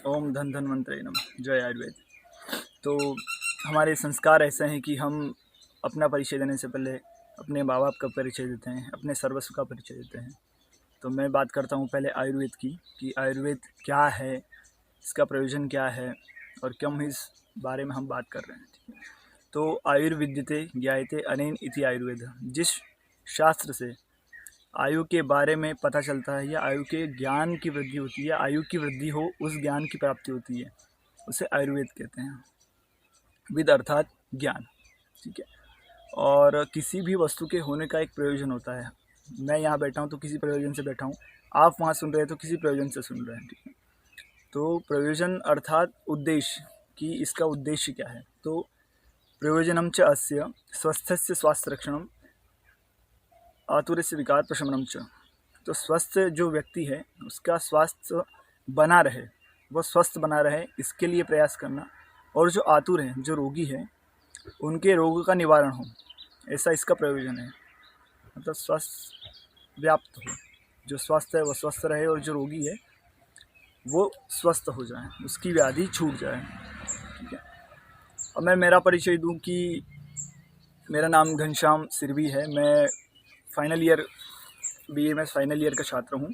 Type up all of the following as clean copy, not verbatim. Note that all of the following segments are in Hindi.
ओम धन धन्वंतरे नमः। जय आयुर्वेद। तो हमारे संस्कार ऐसे हैं कि हम अपना परिचय देने से पहले अपने माँ बाप का परिचय देते हैं, अपने सर्वस्व का परिचय देते हैं। तो मैं बात करता हूँ पहले आयुर्वेद की, कि आयुर्वेद क्या है, इसका प्रयोजन क्या है और क्यों इस बारे में हम बात कर रहे हैं। ठीक है। तो आयुर्विद्यते ज्ञायते अनेन इति आयुर्वेद, जिस शास्त्र से आयु के बारे में पता चलता है या आयु के ज्ञान की वृद्धि होती है, आयु की वृद्धि हो उस ज्ञान की प्राप्ति होती है, उसे आयुर्वेद कहते हैं। विद अर्थात ज्ञान। ठीक है। और किसी भी वस्तु के होने का एक प्रयोजन होता है। मैं यहाँ बैठा हूँ तो किसी प्रयोजन से बैठा हूँ, आप वहाँ सुन रहे हैं तो किसी प्रयोजन से सुन रहे हैं। ठीक है। तो प्रयोजन अर्थात उद्देश्य, कि इसका उद्देश्य क्या है। तो प्रयोजनम च अस्य स्वस्थस्य स्वास्थ्य रक्षणम आतुरस्य विकार प्रशमनम च। तो स्वस्थ जो व्यक्ति है उसका स्वास्थ्य बना रहे, वह स्वस्थ बना रहे, इसके लिए प्रयास करना। और जो आतुर हैं, जो रोगी हैं, उनके रोग का निवारण हो, ऐसा इसका प्रयोजन है। मतलब स्वस्थ व्याप्त हो, जो स्वस्थ है वह स्वस्थ रहे और जो रोगी है वो स्वस्थ हो जाए, उसकी व्याधि छूट जाए। ठीक है। अब मैं मेरा परिचय दूं कि मेरा नाम घनश्याम सिरवी है। मैं final year BAMS final year का छात्र हूँ।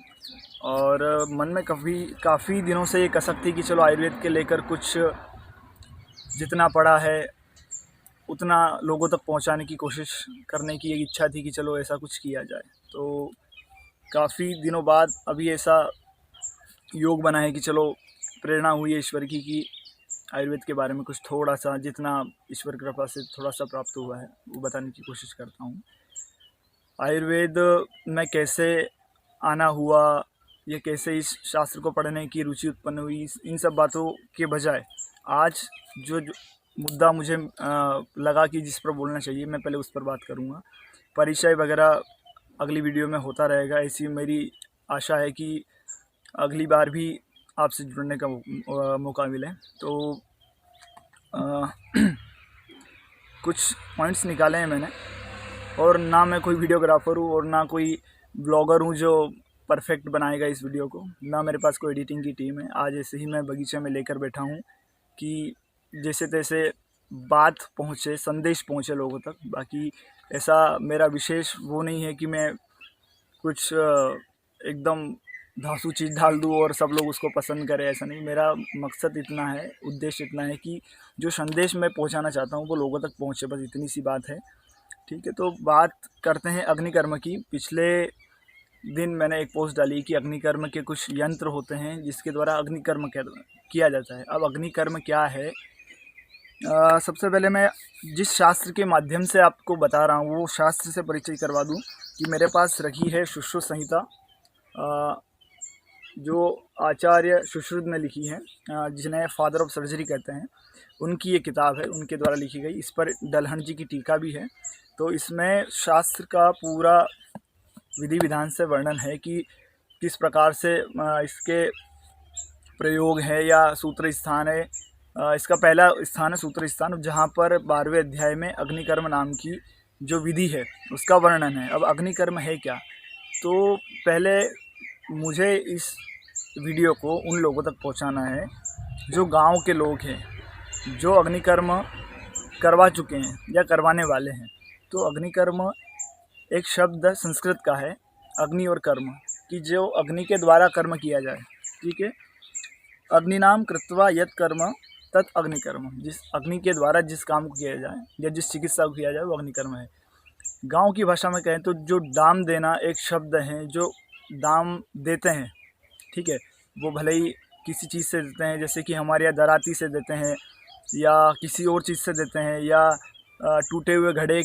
और मन में काफ़ी दिनों से ये कसक थी कि चलो आयुर्वेद के लेकर कुछ जितना पढ़ा है उतना लोगों तक पहुंचाने की कोशिश करने की एक इच्छा थी कि चलो ऐसा कुछ किया जाए। तो काफ़ी दिनों बाद अभी ऐसा योग बना है कि चलो प्रेरणा हुई है ईश्वर की कि आयुर्वेद के बारे में कुछ थोड़ा सा, जितना ईश्वर कृपा से थोड़ा सा प्राप्त हुआ है, वो बताने की कोशिश करता हूँ। आयुर्वेद में कैसे आना हुआ, ये कैसे इस शास्त्र को पढ़ने की रुचि उत्पन्न हुई, इन सब बातों के बजाय आज जो मुद्दा मुझे लगा कि जिस पर बोलना चाहिए, मैं पहले उस पर बात करूँगा। परिचय वगैरह अगली वीडियो में होता रहेगा, ऐसी मेरी आशा है कि अगली बार भी आपसे जुड़ने का मौका मिले। तो कुछ पॉइंट्स निकाले हैं मैंने, और ना मैं कोई वीडियोग्राफर हूँ और ना कोई ब्लॉगर हूँ जो परफेक्ट बनाएगा इस वीडियो को, ना मेरे पास कोई एडिटिंग की टीम है। आज ऐसे ही मैं बगीचे में लेकर बैठा हूँ कि जैसे तैसे बात पहुँचे, संदेश पहुँचे लोगों तक। बाकी ऐसा मेरा विशेष वो नहीं है कि मैं कुछ एकदम धांसू चीज़ डाल दूँ और सब लोग उसको पसंद करें, ऐसा नहीं। मेरा मकसद इतना है, उद्देश्य इतना है कि जो संदेश मैं पहुँचाना चाहता हूँ वो लोगों तक पहुँचे, बस इतनी सी बात है। ठीक है। तो बात करते हैं अग्निकर्म की। पिछले दिन मैंने एक पोस्ट डाली कि अग्निकर्म के कुछ यंत्र होते हैं जिसके द्वारा अग्निकर्म किया जाता है। अब अग्निकर्म क्या है, सबसे पहले मैं जिस शास्त्र के माध्यम से आपको बता रहा हूँ वो शास्त्र से परिचय करवा दूँ कि मेरे पास रखी है सुश्रुत संहिता, जो आचार्य सुश्रुत ने लिखी है, जिन्हें फादर ऑफ सर्जरी कहते हैं, उनकी ये किताब है, उनके द्वारा लिखी गई। इस पर दलहन जी की टीका भी है। तो इसमें शास्त्र का पूरा विधि विधान से वर्णन है कि किस प्रकार से इसके प्रयोग है या सूत्र स्थान है। इसका पहला स्थान है सूत्र स्थान, जहाँ पर 12वें अध्याय में अग्निकर्म नाम की जो विधि है उसका वर्णन है। अब अग्निकर्म है क्या, तो पहले मुझे इस वीडियो को उन लोगों तक पहुंचाना है जो गांव के लोग हैं, जो अग्निकर्म करवा चुके हैं या करवाने वाले हैं। तो अग्निकर्म एक शब्द संस्कृत का है, अग्नि और कर्म, कि जो अग्नि के द्वारा कर्म किया जाए। ठीक है। अग्नि नाम कृत्वा यत् कर्म तत् अग्निकर्म, जिस अग्नि के द्वारा जिस काम को किया जाए या जिस चिकित्सा को किया जाए वो अग्निकर्म है। गांव की भाषा में कहें तो जो दाम देना एक शब्द है, जो दाम देते हैं, ठीक है, वो भले ही किसी चीज़ से देते हैं, जैसे कि हमारे यहाँ दराती से देते हैं या किसी और चीज़ से देते हैं, या टूटे हुए घड़े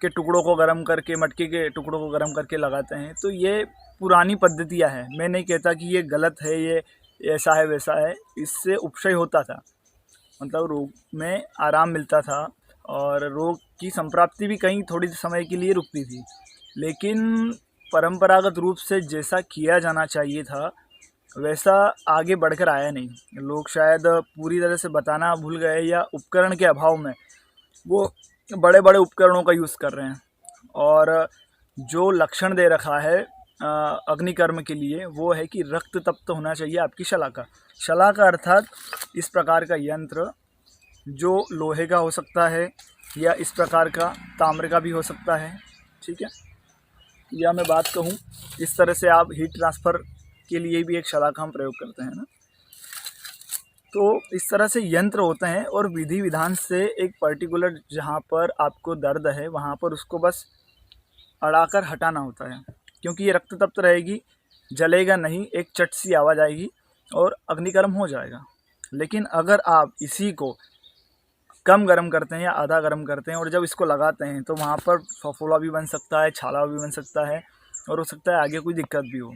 के टुकड़ों को गर्म करके, मटके के टुकड़ों को गर्म करके लगाते हैं। तो ये पुरानी पद्धतियाँ हैं। मैं नहीं कहता कि ये गलत है, ये ऐसा है वैसा है। इससे उपशय होता था, मतलब रोग में आराम मिलता था और रोग की संप्राप्ति भी कहीं थोड़ी समय के लिए रुकती थी। लेकिन परंपरागत रूप से जैसा किया जाना चाहिए था वैसा आगे बढ़कर आया नहीं। लोग शायद पूरी तरह से बताना भूल गए, या उपकरण के अभाव में वो बड़े बड़े उपकरणों का यूज़ कर रहे हैं। और जो लक्षण दे रखा है अग्निकर्म के लिए वो है कि रक्त तप्त होना चाहिए आपकी शलाका। शलाका अर्थात इस प्रकार का यंत्र जो लोहे का हो सकता है या इस प्रकार का ताम्र का भी हो सकता है, ठीक है। या मैं बात कहूँ इस तरह से आप हीट ट्रांसफ़र के लिए भी एक शलाका हम प्रयोग करते हैं ना। तो इस तरह से यंत्र होते हैं और विधि विधान से एक पर्टिकुलर जहाँ पर आपको दर्द है वहाँ पर उसको बस अड़ाकर हटाना होता है, क्योंकि ये रक्त तप्त रहेगी, जलेगा नहीं, एक चट सी आवाज़ आएगी और अग्निकर्म हो जाएगा। लेकिन अगर आप इसी को कम गर्म करते हैं या आधा गर्म करते हैं और जब इसको लगाते हैं तो वहाँ पर फफोला भी बन सकता है, छाला भी बन सकता है और हो सकता है आगे कोई दिक्कत भी हो।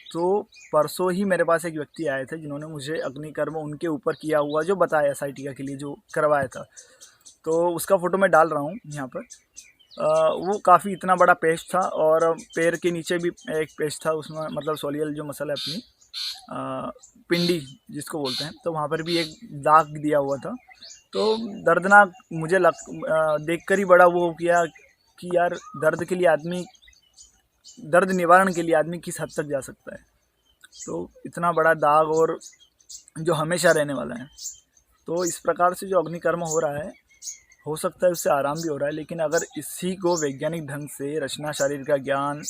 तो परसों ही मेरे पास एक व्यक्ति आए थे जिन्होंने मुझे अग्निकर्म उनके ऊपर किया हुआ जो बताया साइटिका के लिए जो करवाया था, तो उसका फ़ोटो मैं डाल रहा हूँ यहाँ पर। वो काफ़ी इतना बड़ा पेस्ट था और पैर के नीचे भी एक पेस्ट था, उसमें मतलब सोलियल जो मसल है अपनी पिंडी जिसको बोलते हैं, तो वहाँ पर भी एक दाग दिया हुआ था। तो दर्दनाक मुझे देखकर ही बड़ा वो किया कि यार दर्द निवारण के लिए आदमी किस हद तक जा सकता है। तो इतना बड़ा दाग और जो हमेशा रहने वाला है, तो इस प्रकार से जो अग्निकर्म हो रहा है, हो सकता है उससे आराम भी हो रहा है, लेकिन अगर इसी को वैज्ञानिक ढंग से रचना शरीर का ज्ञान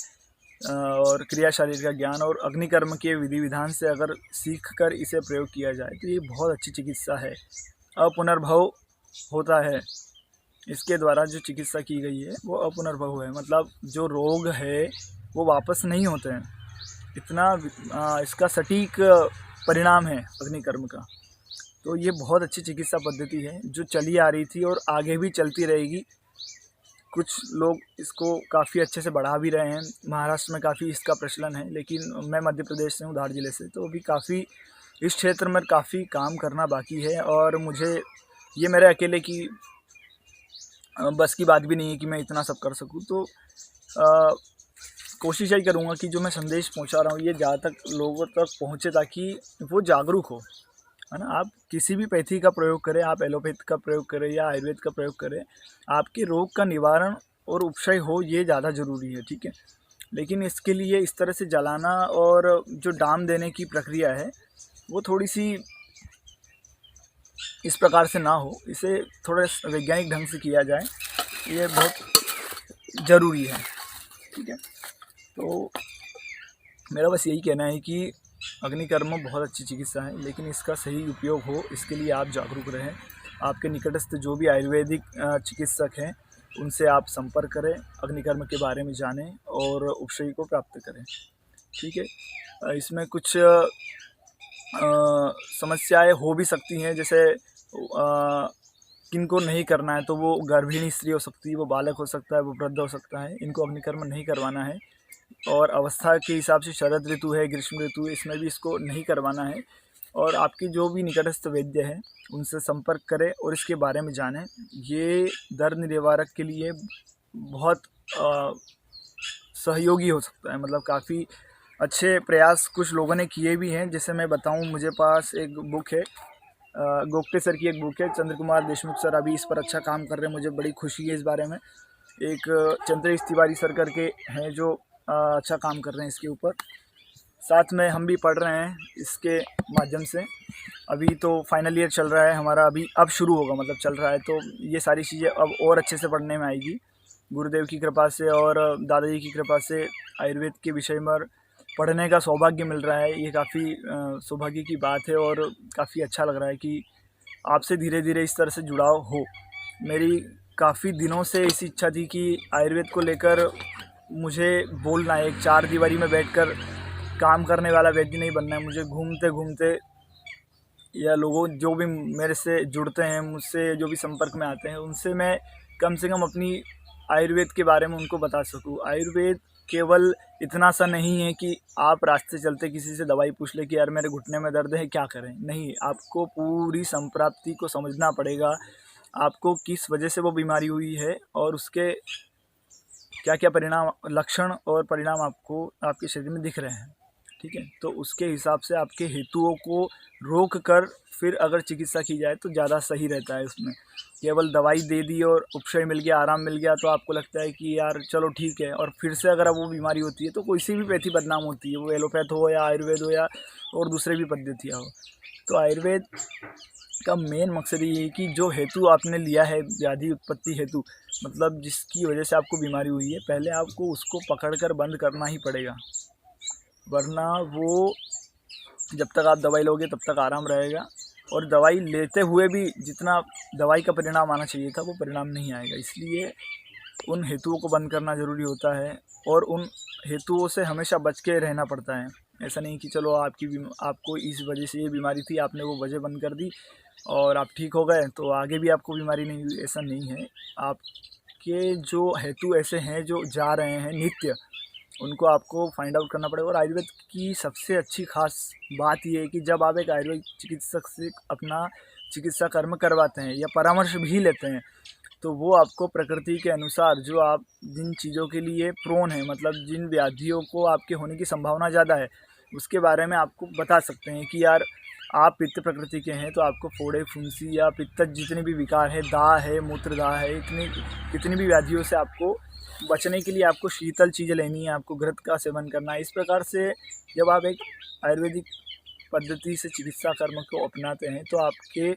और क्रिया शरीर का ज्ञान और अग्निकर्म के विधि विधान से अगर सीख कर इसे प्रयोग किया जाए तो ये बहुत अच्छी चिकित्सा है। अपुनर्भव होता है, इसके द्वारा जो चिकित्सा की गई है वो अपुनर्भव है, मतलब जो रोग है वो वापस नहीं होते हैं। इतना इसका सटीक परिणाम है अग्निकर्म का। तो ये बहुत अच्छी चिकित्सा पद्धति है जो चली आ रही थी और आगे भी चलती रहेगी। कुछ लोग इसको काफ़ी अच्छे से बढ़ा भी रहे हैं, महाराष्ट्र में काफ़ी इसका प्रचलन है, लेकिन मैं मध्य प्रदेश से हूँ, धार जिले से, तो अभी काफ़ी इस क्षेत्र में काफ़ी काम करना बाकी है और मुझे ये मेरे अकेले की बस की बात भी नहीं है कि मैं इतना सब कर सकूँ। तो कोशिश यही करूँगा कि जो मैं संदेश पहुँचा रहा हूँ ये ज़्यादा तक लोगों तक पहुँचे ताकि वो जागरूक हो, है ना। आप किसी भी पैथी का प्रयोग करें, आप एलोपैथ का प्रयोग करें या आयुर्वेद का प्रयोग करें, आपके रोग का निवारण और उपशय हो ये ज़्यादा ज़रूरी है, ठीक है। लेकिन इसके लिए इस तरह से जलाना और जो डाम देने की प्रक्रिया है वो थोड़ी सी इस प्रकार से ना हो, इसे थोड़ा वैज्ञानिक ढंग से किया जाए, ये बहुत ज़रूरी है, ठीक है। तो मेरा बस यही कहना है कि अग्निकर्म बहुत अच्छी चिकित्सा है, लेकिन इसका सही उपयोग हो इसके लिए आप जागरूक रहें। आपके निकटस्थ जो भी आयुर्वेदिक चिकित्सक हैं उनसे आप संपर्क करें, अग्निकर्म के बारे में जानें और उपशय को प्राप्त करें, ठीक है। इसमें कुछ समस्याएं हो भी सकती हैं, जैसे किनको नहीं करना है तो वो गर्भिणी स्त्री हो सकती है, वो बालक हो सकता है, वो वृद्ध हो सकता है, इनको अग्निकर्म नहीं करवाना है। और अवस्था के हिसाब से शरद ऋतु है, ग्रीष्म ऋतु है, इसमें भी इसको नहीं करवाना है। और आपकी जो भी निकटस्थ वैद्य है उनसे संपर्क करें और इसके बारे में जानें। ये दर्द निवारक के लिए बहुत सहयोगी हो सकता है, मतलब काफ़ी अच्छे प्रयास कुछ लोगों ने किए भी हैं। जैसे मैं बताऊं, मुझे पास एक बुक है, गोगटे सर की एक बुक है, चंद्र कुमार देशमुख सर अभी इस पर अच्छा काम कर रहे हैं, मुझे बड़ी खुशी है इस बारे में। एक चंद्रेश तिवारी सर करके हैं जो अच्छा काम कर रहे हैं इसके ऊपर, साथ में हम भी पढ़ रहे हैं इसके माध्यम से। अभी तो फाइनल ईयर चल रहा है हमारा, अभी अब शुरू होगा, मतलब चल रहा है, तो ये सारी चीज़ें अब और अच्छे से पढ़ने में आएगी गुरुदेव की कृपा से और दादाजी की कृपा से। आयुर्वेद के विषय में पढ़ने का सौभाग्य मिल रहा है, ये काफ़ी सौभाग्य की बात है और काफ़ी अच्छा लग रहा है कि आपसे धीरे धीरे इस तरह से जुड़ाव हो। मेरी काफ़ी दिनों से ऐसी इच्छा थी कि आयुर्वेद को लेकर मुझे बोलना है, एक चार दीवारी में बैठकर काम करने वाला वैद्य नहीं बनना है। मुझे घूमते घूमते या लोगों जो भी मेरे से जुड़ते हैं, मुझसे जो भी संपर्क में आते हैं, उनसे मैं कम से कम अपनी आयुर्वेद के बारे में उनको बता सकूं। आयुर्वेद केवल इतना सा नहीं है कि आप रास्ते चलते किसी से दवाई पूछ ले कि यार मेरे घुटने में दर्द है क्या करें, नहीं, आपको पूरी संप्राप्ति को समझना पड़ेगा, आपको किस वजह से वो बीमारी हुई है और उसके क्या क्या परिणाम, लक्षण और परिणाम आपको आपके शरीर में दिख रहे हैं, ठीक है। ठीक है। तो उसके हिसाब से आपके हेतुओं को रोक कर फिर अगर चिकित्सा की जाए तो ज़्यादा सही रहता है। उसमें केवल दवाई दे दी और उपशय मिल गया, आराम मिल गया, तो आपको लगता है कि यार चलो ठीक है, और फिर से अगर अब वो बीमारी होती है तो कोई सी भी पैथी बदनाम होती है, वो एलोपैथ हो या आयुर्वेद हो या और दूसरे भी पद्धतियाँ हो। तो आयुर्वेद का मेन मकसद ये है कि जो हेतु आपने लिया है व्याधि उत्पत्ति हेतु, मतलब जिसकी वजह से आपको बीमारी हुई है, पहले आपको उसको पकड़कर बंद करना ही पड़ेगा, वरना वो जब तक आप दवाई लोगे तब तक आराम रहेगा, और दवाई लेते हुए भी जितना दवाई का परिणाम आना चाहिए था वो परिणाम नहीं आएगा। इसलिए उन हेतुओं को बंद करना ज़रूरी होता है, और उन हेतुओं से हमेशा बच के रहना पड़ता है। ऐसा नहीं कि चलो आपको इस वजह से ये बीमारी थी, आपने वो वजह बंद कर दी और आप ठीक हो गए तो आगे भी आपको बीमारी नहीं हुई, ऐसा नहीं है। आपके जो हेतु ऐसे हैं जो जा रहे हैं नित्य, उनको आपको फाइंड आउट करना पड़ेगा। और आयुर्वेद की सबसे अच्छी खास बात ये है कि जब आप एक आयुर्वेद चिकित्सक से अपना चिकित्सा कर्म करवाते हैं या परामर्श भी लेते हैं, तो वो आपको प्रकृति के अनुसार जो आप जिन चीज़ों के लिए प्रोन है, मतलब जिन व्याधियों को आपके होने की संभावना ज़्यादा है, उसके बारे में आपको बता सकते हैं कि यार आप पित्त प्रकृति के हैं तो आपको फोड़े फुंसी या पित्तज जितने भी विकार है, दाह है, मूत्रदाह है, कितनी भी व्याधियों से आपको बचने के लिए आपको शीतल चीज़ें लेनी है, आपको घृत का सेवन करना है। इस प्रकार से जब आप एक आयुर्वेदिक पद्धति से चिकित्सा कर्म को अपनाते हैं तो आपके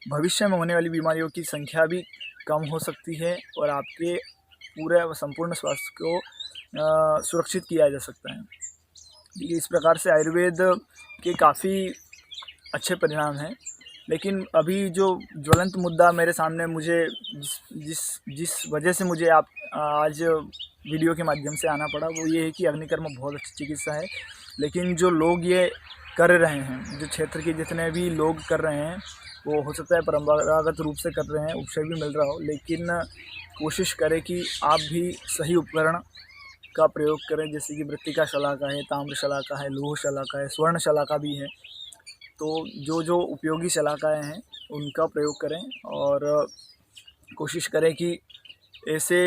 भविष्य में होने वाली बीमारियों की संख्या भी कम हो सकती है और आपके पूरे संपूर्ण स्वास्थ्य को सुरक्षित किया जा सकता है। इस प्रकार से आयुर्वेद के काफ़ी अच्छे परिणाम हैं। लेकिन अभी जो ज्वलंत मुद्दा मेरे सामने मुझे जिस वजह से मुझे आप आज वीडियो के माध्यम से आना पड़ा, वो ये है कि अग्निकर्म बहुत अच्छी चिकित्सा है, लेकिन जो लोग ये कर रहे हैं, जो क्षेत्र के जितने भी लोग कर रहे हैं, वो हो सकता है परंपरागत रूप से कर रहे हैं, उपशय भी मिल रहा हो, लेकिन कोशिश करें कि आप भी सही उपकरण का प्रयोग करें, जैसे कि मृत्तिका शलाका है, ताम्र शलाका है, लौह शलाका है, स्वर्ण शलाका भी है। तो जो उपयोगी शलाकाएँ हैं उनका प्रयोग करें और कोशिश करें कि ऐसे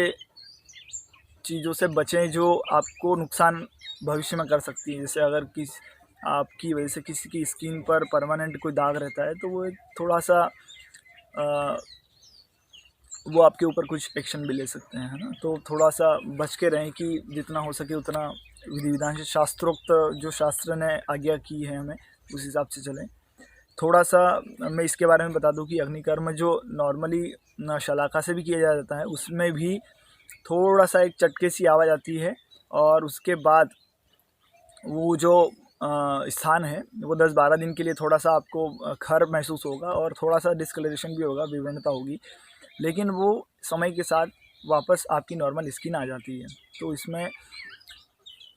चीज़ों से बचें जो आपको नुकसान भविष्य में कर सकती है। जैसे अगर आपकी वजह से किसी की स्किन पर परमानेंट कोई दाग रहता है तो वो थोड़ा सा वो आपके ऊपर कुछ एक्शन भी ले सकते हैं, है ना। तो थोड़ा सा बच के रहें कि जितना हो सके उतना विधि विधान से शास्त्रोक्त जो शास्त्र ने आज्ञा की है हमें उस हिसाब से चलें। थोड़ा सा मैं इसके बारे में बता दूं कि अग्निकर्म जो नॉर्मली शलाका से भी किया जाता है, उसमें भी थोड़ा सा एक चटके सी आवाज़ आती है और उसके बाद वो जो स्थान है वो 10-12 दिन के लिए थोड़ा सा आपको खर महसूस होगा और थोड़ा सा डिस्कलरेशन भी होगा, विभिन्नता होगी, लेकिन वो समय के साथ वापस आपकी नॉर्मल स्किन आ जाती है। तो इसमें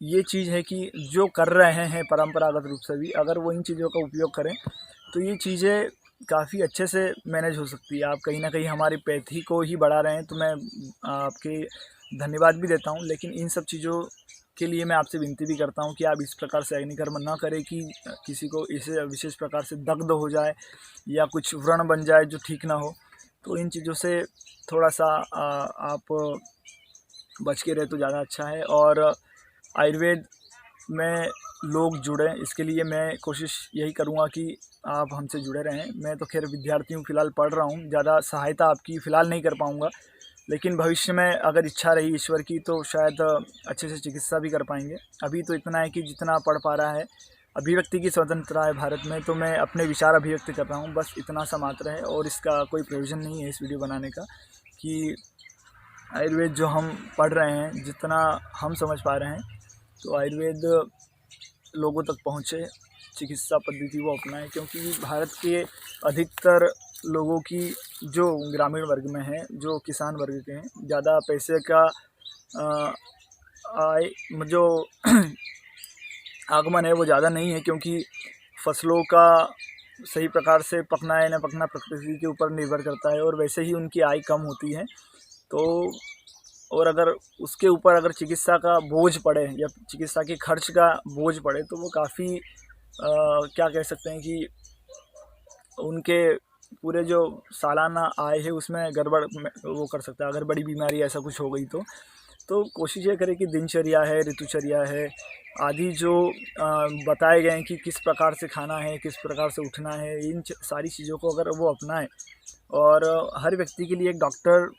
ये चीज़ है कि जो कर रहे हैं परंपरागत रूप से भी, अगर वो इन चीज़ों का उपयोग करें तो ये चीज़ें काफ़ी अच्छे से मैनेज हो सकती है। आप कहीं ना कहीं हमारी पैथी को ही बढ़ा रहे हैं, तो मैं आपके धन्यवाद भी देता हूँ, लेकिन इन सब चीज़ों के लिए मैं आपसे विनती भी करता हूँ कि आप इस प्रकार से अग्निकर्म ना करें कि किसी को इसे विशेष प्रकार से दग्ध हो जाए या कुछ व्रण बन जाए जो ठीक ना हो। तो इन चीज़ों से थोड़ा सा आप बच के रहे तो ज़्यादा अच्छा है। और आयुर्वेद में लोग जुड़ें, इसके लिए मैं कोशिश यही करूँगा कि आप हमसे जुड़े रहें। मैं तो खैर विद्यार्थी हूँ, फ़िलहाल पढ़ रहा हूँ, ज़्यादा सहायता आपकी फ़िलहाल नहीं कर पाऊँगा, लेकिन भविष्य में अगर इच्छा रही ईश्वर की तो शायद अच्छे से चिकित्सा भी कर पाएंगे। अभी तो इतना है कि जितना पढ़ पा रहा है, अभिव्यक्ति की स्वतंत्रता है भारत में, तो मैं अपने विचार अभिव्यक्त कर रहा हूँ, बस इतना सा मात्र है। और इसका कोई प्रयोजन नहीं है इस वीडियो बनाने का कि आयुर्वेद जो हम पढ़ रहे हैं, जितना हम समझ पा रहे हैं, तो आयुर्वेद लोगों तक पहुँचे, चिकित्सा पद्धति वो अपनाएं, क्योंकि भारत के अधिकतर लोगों की जो ग्रामीण वर्ग में है, जो किसान वर्ग के हैं, ज़्यादा पैसे का जो आगमन है वो ज़्यादा नहीं है, क्योंकि फसलों का सही प्रकार से पकना है न पकना प्रकृति के ऊपर निर्भर करता है, और वैसे ही उनकी आय कम होती है। तो और अगर उसके ऊपर अगर चिकित्सा का बोझ पड़े या चिकित्सा के खर्च का बोझ पड़े तो वो काफ़ी क्या कह सकते हैं कि उनके पूरे जो सालाना आय है उसमें गड़बड़ वो कर सकता है, अगर बड़ी बीमारी ऐसा कुछ हो गई तो कोशिश ये करें कि दिनचर्या है, ऋतुचर्या है आदि जो बताए गए हैं कि किस प्रकार से खाना है, किस प्रकार से उठना है, इन सारी चीज़ों को अगर वो अपनाएं और हर व्यक्ति के लिए एक डॉक्टर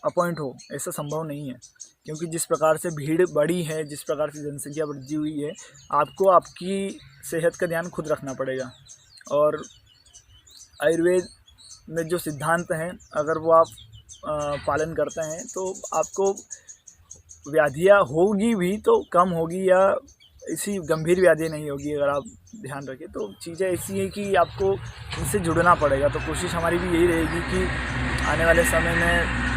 अपॉइंट हो, ऐसा संभव नहीं है। क्योंकि जिस प्रकार से भीड़ बढ़ी है, जिस प्रकार से जनसंख्या बढ़ी हुई है, आपको आपकी सेहत का ध्यान खुद रखना पड़ेगा। और आयुर्वेद में जो सिद्धांत हैं, अगर वो आप पालन करते हैं तो आपको व्याधियाँ होगी भी तो कम होगी, या इसी गंभीर व्याधि नहीं होगी अगर आप ध्यान रखें। तो चीज़ें ऐसी हैं कि आपको इनसे जुड़ना पड़ेगा। तो कोशिश हमारी भी यही रहेगी कि आने वाले समय में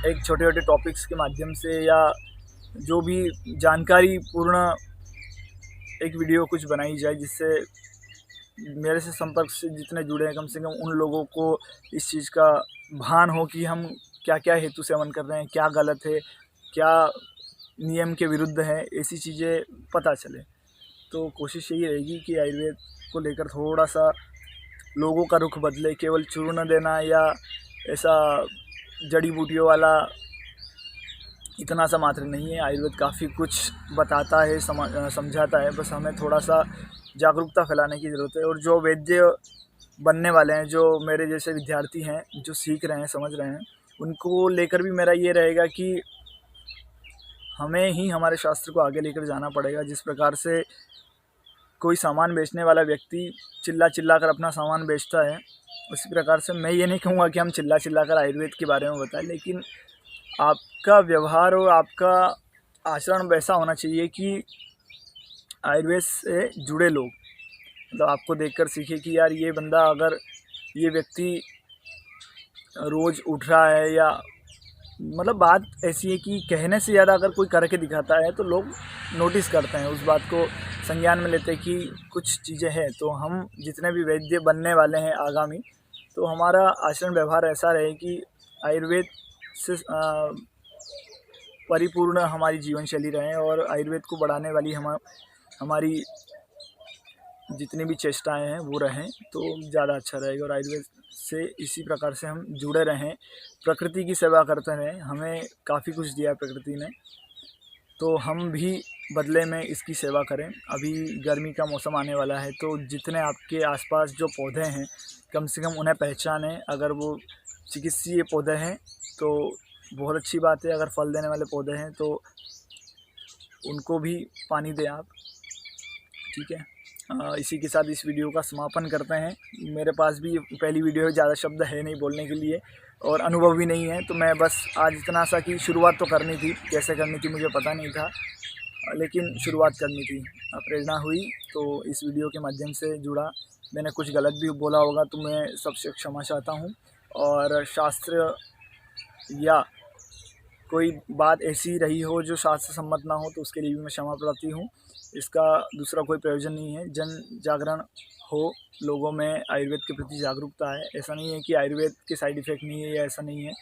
एक छोटे-छोटे टॉपिक्स के माध्यम से या जो भी जानकारी पूर्ण एक वीडियो कुछ बनाई जाए, जिससे मेरे से संपर्क से जितने जुड़े हैं कम से कम उन लोगों को इस चीज़ का भान हो कि हम क्या-क्या हेतु से अमल कर रहे हैं, क्या गलत है, क्या नियम के विरुद्ध है, ऐसी चीज़ें पता चले। तो कोशिश यही रहेगी कि आयुर्वेद को लेकर थोड़ा-सा लोगों का रुख बदले। केवल चूर्ण देना या ऐसा जड़ी-बूटियों वाला इतना सा मात्र नहीं है। आयुर्वेद काफ़ी कुछ बताता है, समझाता है, बस हमें थोड़ा-सा जागरूकता फैलाने की ज़रूरत है। और जो वैद्य बनने वाले हैं, जो मेरे जैसे विद्यार्थी हैं, जो सीख रहे हैं, समझ रहे हैं, उनको लेकर भी मेरा ये रहेगा कि हमें ही हमारे शास्त्र को आगे लेकर जाना पड़ेगा। जिस प्रकार से कोई सामान बेचने वाला व्यक्ति चिल्ला कर अपना सामान बेचता है, उसी प्रकार से मैं ये नहीं कहूँगा कि हम चिल्ला कर आयुर्वेद के बारे में बताएं, लेकिन आपका व्यवहार और आपका आचरण वैसा होना चाहिए कि आयुर्वेद से जुड़े लोग मतलब आपको देखकर सीखे कि यार ये बंदा, अगर ये व्यक्ति रोज़ उठ रहा है, या मतलब बात ऐसी है कि कहने से ज़्यादा अगर कोई करके दिखाता है तो लोग नोटिस करते हैं, उस बात को संज्ञान में लेते हैं कि कुछ चीज़ें हैं। तो हम जितने भी वैद्य बनने वाले हैं आगामी, तो हमारा आचरण व्यवहार ऐसा रहे कि आयुर्वेद से परिपूर्ण हमारी जीवन शैली रहे और आयुर्वेद को बढ़ाने वाली हमारी जितनी भी चेष्टाएं हैं वो रहें, तो ज़्यादा अच्छा रहेगा। और आयुर्वेद से इसी प्रकार से हम जुड़े रहें, प्रकृति की सेवा करते रहें। हमें काफ़ी कुछ दिया है प्रकृति ने, तो हम भी बदले में इसकी सेवा करें। अभी गर्मी का मौसम आने वाला है, तो जितने आपके आसपास जो पौधे हैं, कम से कम उन्हें पहचानें। अगर वो चिकित्सीय पौधे हैं तो बहुत अच्छी बात है, अगर फल देने वाले पौधे हैं तो उनको भी पानी दें आप, ठीक है। इसी के साथ इस वीडियो का समापन करते हैं। मेरे पास भी पहली वीडियो है, ज़्यादा शब्द है नहीं बोलने के लिए और अनुभव भी नहीं है, तो मैं बस आज इतना सा कि शुरुआत तो करनी थी, कैसे करनी थी मुझे पता नहीं था, लेकिन शुरुआत करनी थी, प्रेरणा हुई तो इस वीडियो के माध्यम से जुड़ा। मैंने कुछ गलत भी बोला होगा तो मैं सबसे क्षमा चाहता हूँ। और शास्त्र या कोई बात ऐसी रही हो जो शास्त्र सम्मत ना हो तो उसके लिए भी मैं क्षमा प्रार्थी हूँ। इसका दूसरा कोई प्रयोजन नहीं है। जन जागरण हो, लोगों में आयुर्वेद के प्रति जागरूकता है। ऐसा नहीं है कि आयुर्वेद के साइड इफ़ेक्ट नहीं है या ऐसा नहीं है।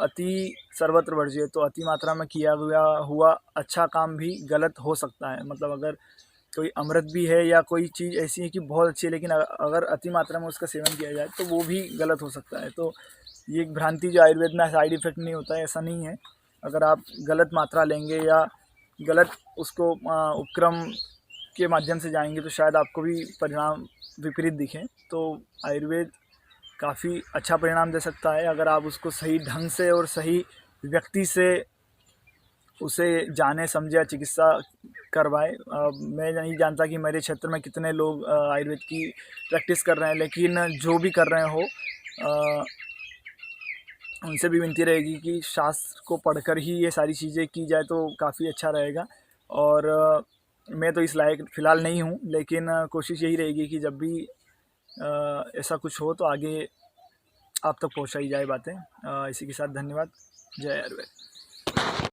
अति सर्वत्र वर्ज्य, तो अति मात्रा में किया हुआ अच्छा काम भी गलत हो सकता है। मतलब अगर कोई अमृत भी है या कोई चीज़ ऐसी है कि बहुत अच्छी है, लेकिन अगर अति मात्रा में उसका सेवन किया जाए तो वो भी गलत हो सकता है। तो ये एक भ्रांति जो आयुर्वेद में साइड इफ़ेक्ट नहीं होता है, ऐसा नहीं है। अगर आप गलत मात्रा लेंगे या गलत उसको उपक्रम के माध्यम से जाएंगे तो शायद आपको भी परिणाम विपरीत दिखें। तो आयुर्वेद काफ़ी अच्छा परिणाम दे सकता है अगर आप उसको सही ढंग से और सही व्यक्ति से उसे जाने समझे या चिकित्सा करवाए। मैं नहीं जानता कि मेरे क्षेत्र में कितने लोग आयुर्वेद की प्रैक्टिस कर रहे हैं, लेकिन जो भी कर रहे हो उनसे भी विनती रहेगी कि शास्त्र को पढ़कर ही ये सारी चीज़ें की जाए तो काफ़ी अच्छा रहेगा। और मैं तो इस लायक फ़िलहाल नहीं हूँ, लेकिन कोशिश यही रहेगी कि जब भी ऐसा कुछ हो तो आगे आप तक पहुँचाई जाए बातें। इसी के साथ धन्यवाद। जय आयुर्वेद।